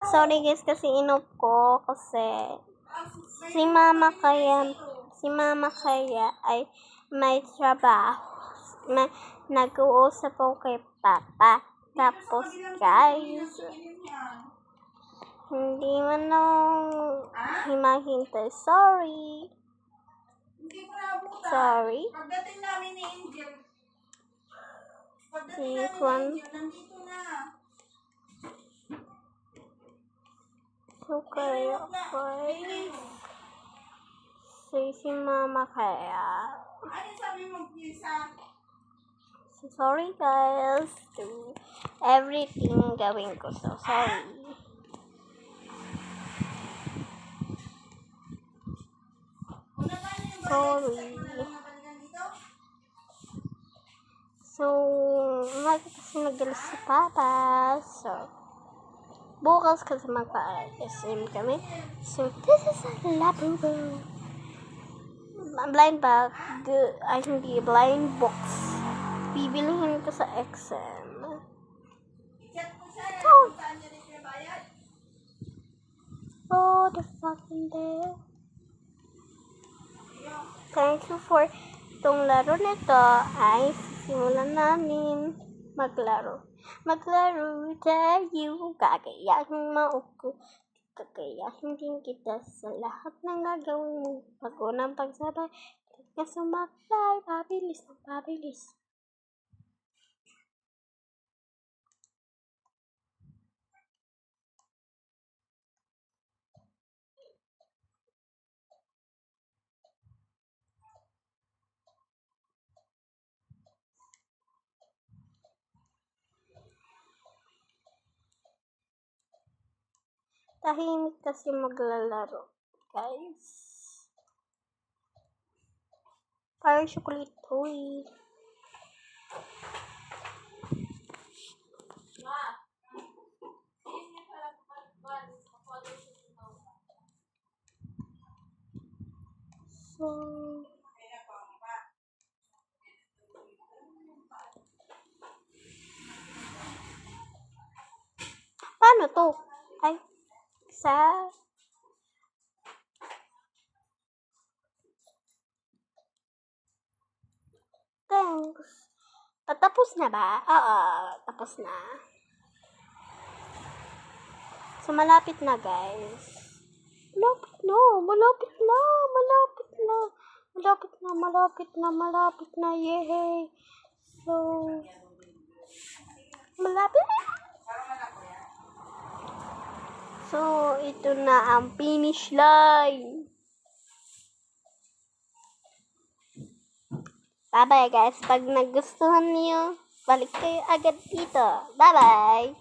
Sorry guys kasi inop ko kasi si mama kaya ay may trabaho. Nag-uusap ako kay papa. Tapos guys, hindi man nung himahintay. Sorry. Sorry. Pagdating namin ni Angel, nandito na. So kaya guys, si mama kaya. Ano sabi mo, Pisa? So sorry guys to everything gawin ko. So sorry. Sorry. So, kasi nagalis si Papa. So, bukas kasi magpa-SM kami. So, this is a labubo. Blind bag. Ay, hindi. Blind box. Bibilihin ko sa XM. Oh, the fucking day. Thank you for itong laro nito ay sisimulan namin maglaro. Maglaro tayo, kakayahin mauko. Kakayahin din kita sa lahat ng gagawin mo. Pag-unang pagsabay, ka sumaklay, pabilis ng pabilis. Tahimik kasi maglalaro, guys. Parang chocolate toy. So, paano to? Ay, sa thanks. Tapos na ba? Oo, tapos na. So, malapit na, guys. Malapit na. Yay! So, malapit. So, ito na ang finish line. Bye-bye, guys. Pag nagustuhan niyo, balik kayo agad dito. Bye-bye!